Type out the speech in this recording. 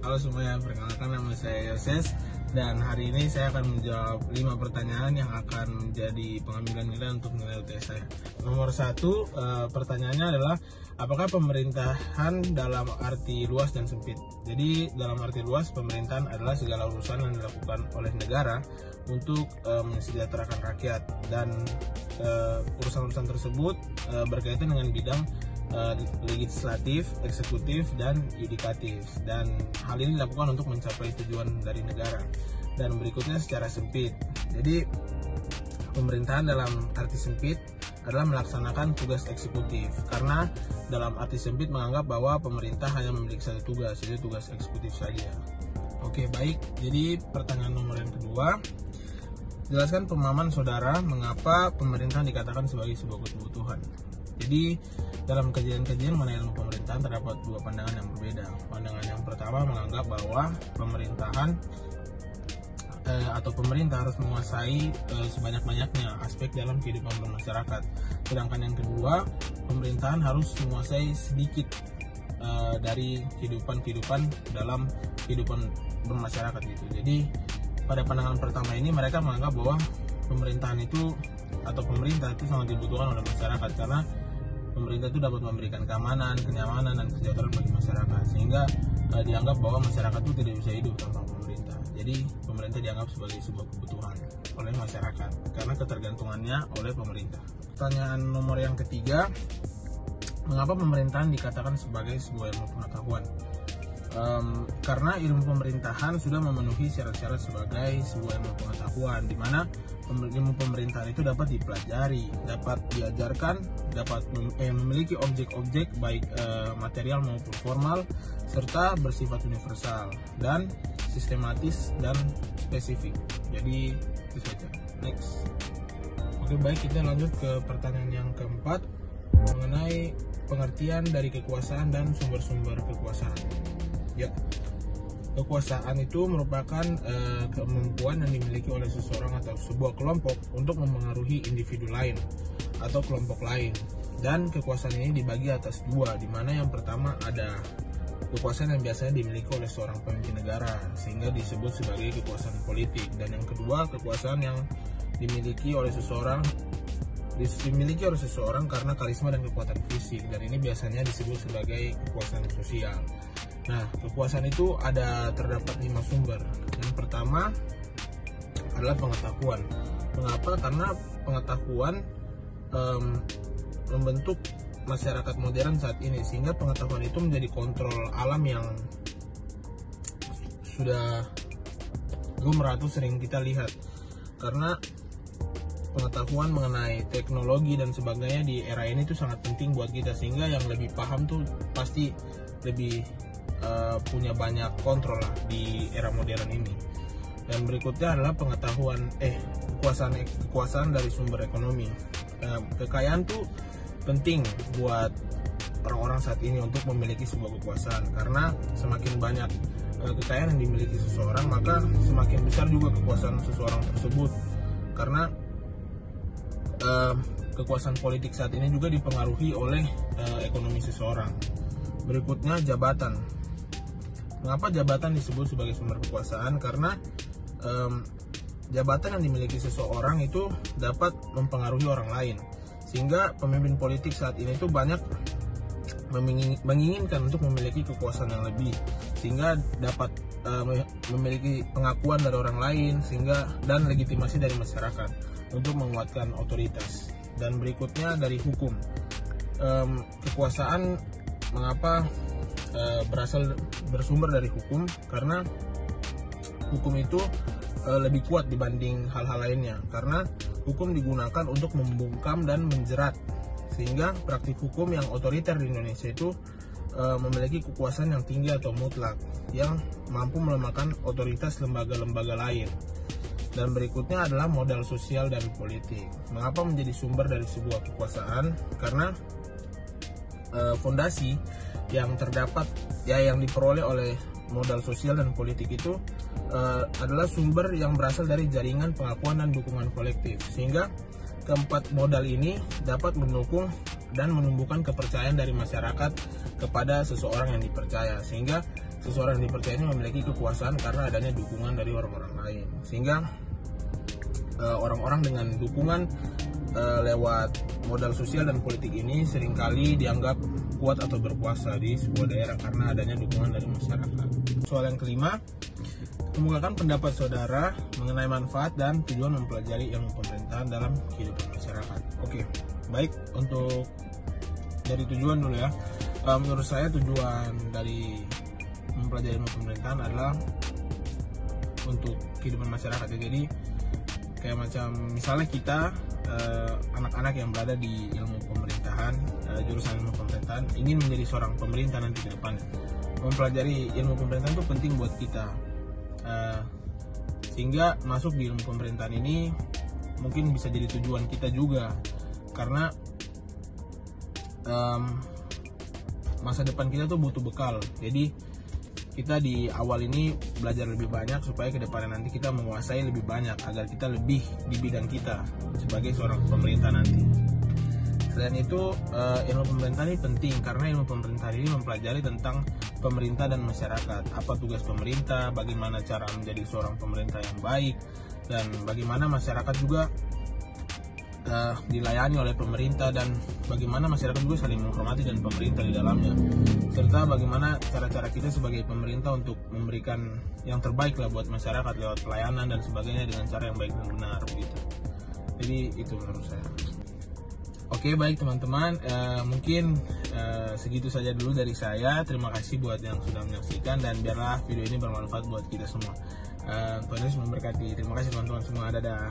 Halo semuanya, perkenalkan nama saya Yoses. Dan hari ini saya akan menjawab 5 pertanyaan yang akan menjadi pengambilan nilai untuk nilai UTS saya. Nomor 1, pertanyaannya adalah apakah pemerintahan dalam arti luas dan sempit? Jadi dalam arti luas, pemerintahan adalah segala urusan yang dilakukan oleh negara untuk mensejahterakan rakyat, dan urusan-urusan tersebut berkaitan dengan bidang legislatif, eksekutif, dan yudikatif, dan hal ini dilakukan untuk mencapai tujuan dari negara. Dan berikutnya secara sempit, jadi pemerintahan dalam arti sempit adalah melaksanakan tugas eksekutif, karena dalam arti sempit menganggap bahwa pemerintah hanya memiliki satu tugas, yaitu tugas eksekutif saja. Oke, baik, jadi pertanyaan nomor yang kedua, jelaskan pemahaman saudara mengapa pemerintahan dikatakan sebagai sebuah kebutuhan. Jadi dalam kajian-kajian mengenai ilmu pemerintahan terdapat dua pandangan yang berbeda. Pandangan yang pertama menganggap bahwa pemerintahan atau pemerintah harus menguasai sebanyak-banyaknya aspek dalam kehidupan bermasyarakat. Sedangkan yang kedua, pemerintahan harus menguasai sedikit dari kehidupan dalam kehidupan bermasyarakat gitu. Jadi pada pandangan pertama ini mereka menganggap bahwa pemerintahan itu atau pemerintah itu sangat dibutuhkan oleh masyarakat, karena pemerintah itu dapat memberikan keamanan, kenyamanan, dan kesejahteraan bagi masyarakat, sehingga dianggap bahwa masyarakat itu tidak bisa hidup tanpa pemerintah. Jadi pemerintah dianggap sebagai sebuah kebutuhan oleh masyarakat karena ketergantungannya oleh pemerintah. Pertanyaan nomor yang ketiga, mengapa pemerintahan dikatakan sebagai sebuah ilmu pengetahuan? Karena ilmu pemerintahan sudah memenuhi syarat-syarat sebagai sebuah ilmu pengetahuan, di mana ilmu pemerintahan itu dapat dipelajari, dapat diajarkan, dapat memiliki objek-objek baik material maupun formal, serta bersifat universal dan sistematis dan spesifik. Jadi itu saja. Next. Oke, baik, kita lanjut ke pertanyaan yang keempat mengenai pengertian dari kekuasaan dan sumber-sumber kekuasaan. Ya, kekuasaan itu merupakan kemampuan yang dimiliki oleh seseorang atau sebuah kelompok untuk memengaruhi individu lain atau kelompok lain. Dan kekuasaan ini dibagi atas dua, di mana yang pertama ada kekuasaan yang biasanya dimiliki oleh seorang pemimpin negara, sehingga disebut sebagai kekuasaan politik. Dan yang kedua, kekuasaan yang dimiliki oleh seseorang karena karisma dan kekuatan fisik, dan ini biasanya disebut sebagai kekuasaan sosial. Nah, kekuasaan itu terdapat 5 sumber. Yang pertama adalah pengetahuan. Mengapa? Karena pengetahuan membentuk masyarakat modern saat ini, sehingga pengetahuan itu menjadi kontrol alam yang sudah meratu sering kita lihat. Karena pengetahuan mengenai teknologi dan sebagainya di era ini tuh sangat penting buat kita, sehingga yang lebih paham tuh pasti lebih punya banyak kontrol lah di era modern ini. Dan berikutnya adalah kekuasaan dari sumber ekonomi. Kekayaan tuh penting buat orang-orang saat ini untuk memiliki sebuah kekuasaan, karena semakin banyak kekayaan yang dimiliki seseorang, maka semakin besar juga kekuasaan seseorang tersebut. Karena kekuasaan politik saat ini juga dipengaruhi oleh ekonomi seseorang. Berikutnya jabatan. Mengapa jabatan disebut sebagai sumber kekuasaan? Karena jabatan yang dimiliki seseorang itu dapat mempengaruhi orang lain, sehingga pemimpin politik saat ini itu banyak menginginkan untuk memiliki kekuasaan yang lebih, sehingga dapat memiliki pengakuan dari orang lain, dan legitimasi dari masyarakat untuk menguatkan otoritas. Dan berikutnya dari hukum. Kekuasaan mengapa bersumber dari hukum? Karena hukum itu lebih kuat dibanding hal-hal lainnya, karena hukum digunakan untuk membungkam dan menjerat, sehingga praktik hukum yang otoriter di Indonesia itu memiliki kekuasaan yang tinggi atau mutlak, yang mampu melemahkan otoritas lembaga-lembaga lain. Dan berikutnya adalah modal sosial dan politik. Mengapa menjadi sumber dari sebuah kekuasaan? Karena fondasi yang terdapat yang diperoleh oleh modal sosial dan politik itu adalah sumber yang berasal dari jaringan pengakuan dan dukungan kolektif, sehingga keempat modal ini dapat mendukung dan menumbuhkan kepercayaan dari masyarakat kepada seseorang yang dipercaya, sehingga seseorang yang dipercaya ini memiliki kekuasaan karena adanya dukungan dari orang-orang lain, sehingga orang-orang dengan dukungan lewat modal sosial dan politik ini seringkali dianggap kuat atau berkuasa di sebuah daerah karena adanya dukungan dari masyarakat. Soal yang kelima, kemukakan pendapat saudara mengenai manfaat dan tujuan mempelajari ilmu pemerintahan dalam kehidupan masyarakat. Oke, baik, untuk dari tujuan dulu ya. Menurut saya tujuan dari mempelajari ilmu pemerintahan adalah untuk kehidupan masyarakat ya. Jadi kayak macam misalnya kita anak-anak yang berada di ilmu pemerintahan, jurusan ilmu pemerintahan, ingin menjadi seorang pemerintah nanti ke depan. Mempelajari ilmu pemerintahan itu penting buat kita, sehingga masuk di ilmu pemerintahan ini mungkin bisa jadi tujuan kita juga, karena masa depan kita tuh butuh bekal. Jadi kita di awal ini belajar lebih banyak supaya ke depannya nanti kita menguasai lebih banyak agar kita lebih di bidang kita sebagai seorang pemerintah nanti. Selain itu, ilmu pemerintahan ini penting karena ilmu pemerintahan ini mempelajari tentang pemerintah dan masyarakat. Apa tugas pemerintah, bagaimana cara menjadi seorang pemerintah yang baik, dan bagaimana masyarakat juga dilayani oleh pemerintah, dan bagaimana masyarakat juga saling menghormati dan pemerintah di dalamnya, serta bagaimana cara-cara kita sebagai pemerintah untuk memberikan yang terbaik lah buat masyarakat lewat pelayanan dan sebagainya dengan cara yang baik dan benar begitu. Jadi itu menurut saya. Oke, baik teman-teman, mungkin segitu saja dulu dari saya. Terima kasih buat yang sudah menyaksikan, dan biarlah video ini bermanfaat buat kita semua. Tuhan Yesus memberkati. Terima kasih teman-teman semua. Dadah.